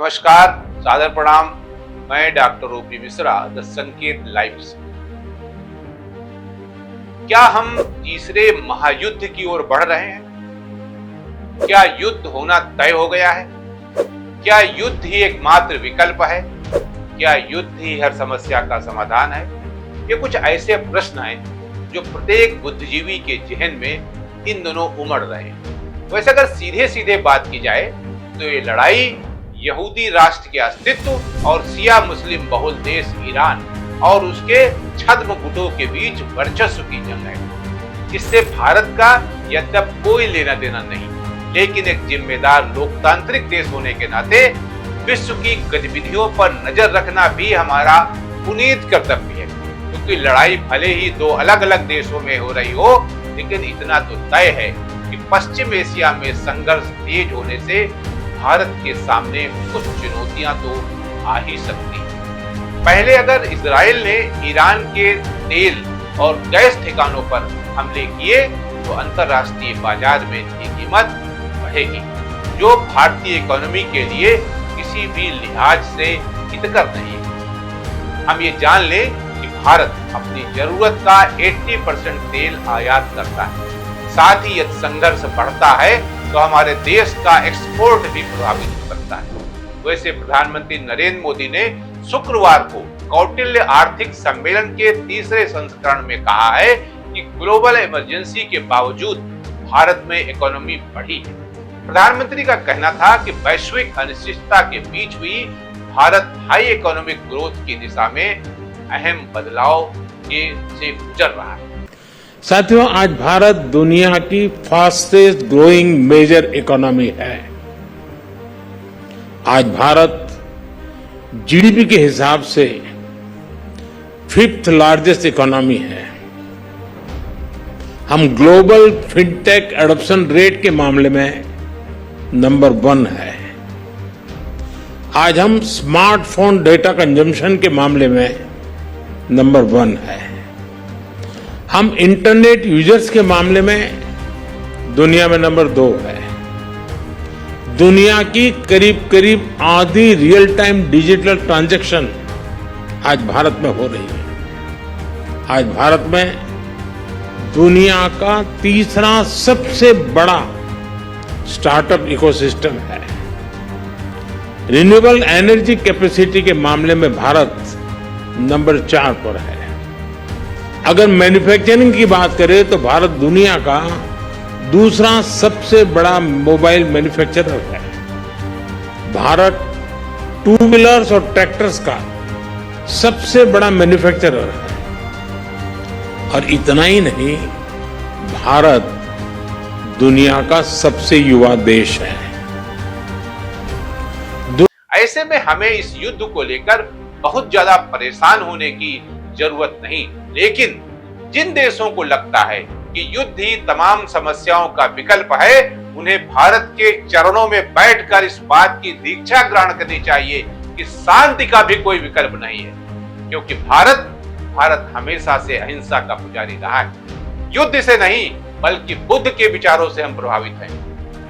नमस्कार, सादर प्रणाम। मैं डॉक्टर ओपी मिश्रा, द संकेत लाइव से। क्या हम तीसरे महायुद्ध की ओर बढ़ रहे हैं? क्या युद्ध होना तय हो गया है? क्या युद्ध ही एकमात्र विकल्प है? क्या युद्ध ही हर समस्या का समाधान है? ये कुछ ऐसे प्रश्न हैं जो प्रत्येक बुद्धिजीवी के जहन में इन दिनों उमड़ रहे हैं। वैसे अगर सीधे सीधे बात की जाए तो ये लड़ाई यहूदी राष्ट्र के अस्तित्व और शिया मुस्लिम बहुल देश ईरान और उसके छद्म गुटों के बीच वर्चस्व की जंग है। इससे भारत का यद्यप कोई लेना देना नहीं, लेकिन एक जिम्मेदार लोकतांत्रिक देश होने के नाते विश्व की गतिविधियों पर नजर रखना भी हमारा पुनीत कर्तव्य है। क्योंकि लड़ाई भले ही दो अलग अलग देशों में हो रही हो, लेकिन इतना तो तय है कि पश्चिम एशिया में संघर्ष तेज होने से भारत के सामने कुछ चुनौतियां तो आ ही सकती हैं। पहले अगर इजराइल ने ईरान के तेल और गैस ठिकानों पर हमले किए तो अंतर्राष्ट्रीय बाजार में इनकी कीमत बढ़ेगी, जो भारतीय इकोनॉमी के लिए किसी भी लिहाज से हितकर नहीं है। हम ये जान लें कि भारत अपनी जरूरत का 80% तेल आयात करता है। साथ ही यदि संघर्ष बढ़ता है तो हमारे देश का एक्सपोर्ट भी प्रभावित हो सकता है। वैसे प्रधानमंत्री नरेंद्र मोदी ने शुक्रवार को कौटिल्य आर्थिक सम्मेलन के तीसरे संस्करण में कहा है कि ग्लोबल इमरजेंसी के बावजूद भारत में इकोनॉमी बढ़ी है। प्रधानमंत्री का कहना था कि वैश्विक अनिश्चितता के बीच भी भारत हाई इकोनॉमिक ग्रोथ की दिशा में अहम बदलाव से गुजर रहा है। साथियों, आज भारत दुनिया की फास्टेस्ट ग्रोइंग मेजर इकोनॉमी है। आज भारत जीडीपी के हिसाब से 5th लार्जेस्ट इकोनॉमी है। हम ग्लोबल फिनटेक एडॉप्शन रेट के मामले में नंबर 1 है। आज हम स्मार्टफोन डेटा कंजम्पशन के मामले में नंबर 1 है। हम इंटरनेट यूजर्स के मामले में दुनिया में नंबर 2 है। दुनिया की करीब करीब आधी रियल टाइम डिजिटल ट्रांजैक्शन आज भारत में हो रही है। आज भारत में दुनिया का तीसरा सबसे बड़ा स्टार्टअप इकोसिस्टम है। रिन्यूएबल एनर्जी कैपेसिटी के मामले में भारत नंबर 4 पर है। अगर मैन्युफैक्चरिंग की बात करें तो भारत दुनिया का दूसरा सबसे बड़ा मोबाइल मैन्युफैक्चरर है। भारत 2 व्हीलर्स और ट्रैक्टर्स का सबसे बड़ा मैन्युफैक्चरर है। और इतना ही नहीं, भारत दुनिया का सबसे युवा देश है। ऐसे में हमें इस युद्ध को लेकर बहुत ज्यादा परेशान होने की जरूरत नहीं, लेकिन जिन देशों को लगता है कि युद्ध ही तमाम समस्याओं का विकल्प है, उन्हें भारत के चरणों में बैठकर इस बात की दीक्षा ग्रहण करनी चाहिए कि शांति का भी कोई विकल्प नहीं है। क्योंकि भारत हमेशा से अहिंसा का पुजारी रहा है। युद्ध से नहीं बल्कि बुद्ध के विचारों से हम प्रभावित हैं।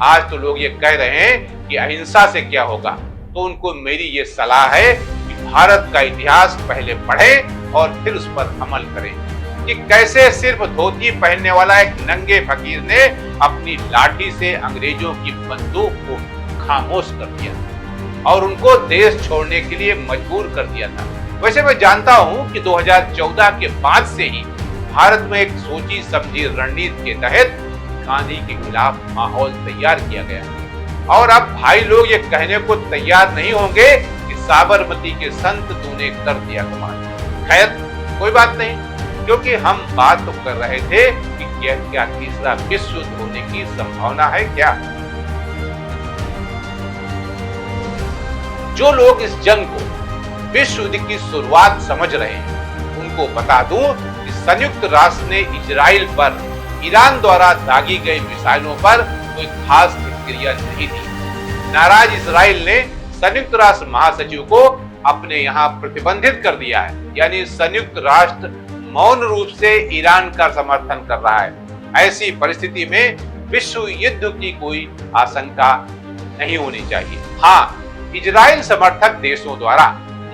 आज तो लोग ये कह रहे हैं कि अहिंसा से क्या होगा, तो उनको मेरी ये सलाह है कि भारत का इतिहास पहले पढ़ें और फिर उस पर अमल करें कि कैसे सिर्फ धोती पहनने वाला एक नंगे फकीर ने अपनी लाठी से अंग्रेजों की बंदूक को खामोश कर दिया और उनको देश छोड़ने के लिए मजबूर कर दिया था। वैसे मैं जानता हूं कि 2014 के बाद से ही भारत में एक सोची समझी रणनीति के तहत गांधी के खिलाफ माहौल तैयार किया गया और अब भाई लोग ये कहने को तैयार नहीं होंगे कि साबरमती के संत तूने कर दिया कमाल। खैर कोई बात नहीं, क्योंकि हम बात तो कर रहे थे कि क्या तीसरा विश्व युद्ध होने की संभावना है क्या। जो लोग इस जंग को विश्व युद्ध की शुरुआत समझ रहे हैं, उनको बता दूं कि संयुक्त राष्ट्र ने इजराइल पर ईरान द्वारा दागी गई मिसाइलों पर कोई खास प्रतिक्रिया नहीं दी। नाराज इजराइल ने संयुक्त राष्ट्र महासचिव को अपने यहाँ प्रतिबंधित कर दिया है, यानी संयुक्त राष्ट्र मौन रूप से ईरान का समर्थन कर रहा है। ऐसी परिस्थिति में विश्व युद्ध की कोई आशंका नहीं होनी चाहिए। हाँ, इजराइल समर्थक देशों द्वारा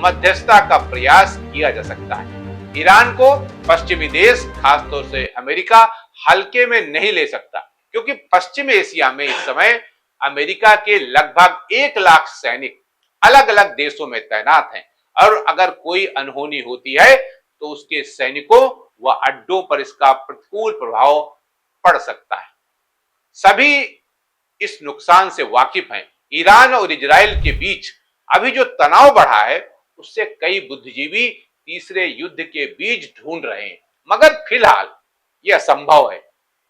मध्यस्थता का प्रयास किया जा सकता है। ईरान को पश्चिमी देश, खासतौर से अमेरिका, हल्के में नहीं ले सकता, क्योंकि पश्चिम एशिया में इस समय अमेरिका के लगभग 1 लाख सैनिक अलग अलग देशों में तैनात हैं, और अगर कोई अनहोनी होती है तो उसके सैनिकों व अड्डों पर इसका प्रतिकूल प्रभाव पड़ सकता है। सभी इस नुकसान से वाकिफ हैं। ईरान और इजराइल के बीच अभी जो तनाव बढ़ा है, उससे कई बुद्धिजीवी तीसरे युद्ध के बीज ढूंढ रहे हैं, मगर फिलहाल यह असंभव है,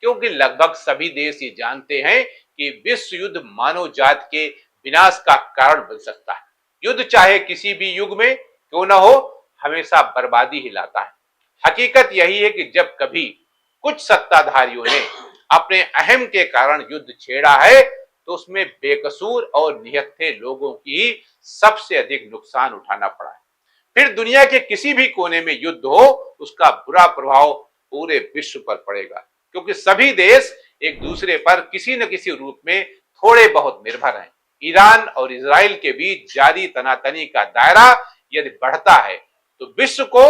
क्योंकि लगभग सभी देश ये जानते हैं कि विश्व युद्ध मानव जाति के विनाश का कारण बन सकता है। युद्ध चाहे किसी भी युग में क्यों न हो, हमेशा बर्बादी ही लाता है। हकीकत यही है कि जब कभी कुछ सत्ताधारियों ने अपने अहम के कारण युद्ध छेड़ा है, तो उसमें बेकसूर और निहत्थे लोगों की सबसे अधिक नुकसान उठाना पड़ा है। फिर दुनिया के किसी भी कोने में युद्ध हो, उसका बुरा प्रभाव पूरे विश्व पर पड़ेगा, क्योंकि सभी देश एक दूसरे पर किसी न किसी रूप में थोड़े बहुत निर्भर हैं। ईरान और इजराइल के बीच जारी तनातनी का दायरा यदि बढ़ता है, तो विश्व को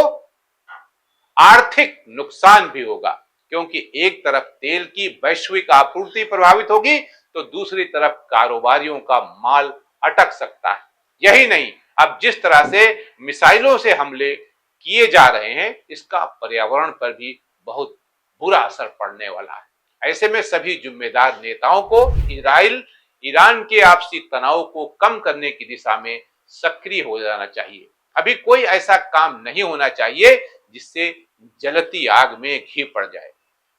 आर्थिक नुकसान भी होगा, क्योंकि एक तरफ तेल की वैश्विक आपूर्ति प्रभावित होगी, तो दूसरी तरफ कारोबारियों का माल अटक सकता है। यही नहीं, अब जिस तरह से मिसाइलों से हमले किए जा रहे हैं, इसका पर्यावरण पर भी बहुत बुरा असर पड़ने वाला है। ऐसे में सभी जिम्मेदार नेताओं को ईरान के आपसी तनाव को कम करने की दिशा में सक्रिय हो जाना चाहिए। अभी कोई ऐसा काम नहीं होना चाहिए जिससे जलती आग में घी पड़ जाए।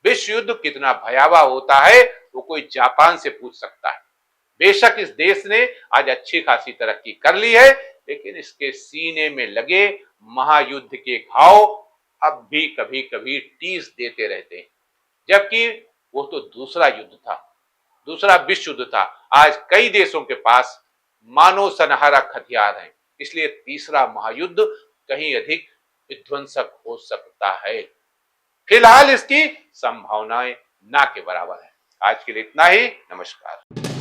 विश्व युद्ध कितना भयावह होता है, वो कोई जापान से पूछ सकता है। बेशक इस देश ने आज अच्छी खासी तरक्की कर ली है, लेकिन इसके सीने में लगे महायुद्ध के घाव अब भी कभी कभी टीस देते रहते हैं, जबकि वो तो दूसरा युद्ध था, दूसरा विश्व युद्ध था। आज कई देशों के पास मानव संहारक हथियार हैं, इसलिए तीसरा महायुद्ध कहीं अधिक विध्वंसक हो सकता है। फिलहाल इसकी संभावनाएं ना के बराबर है। आज के लिए इतना ही। नमस्कार।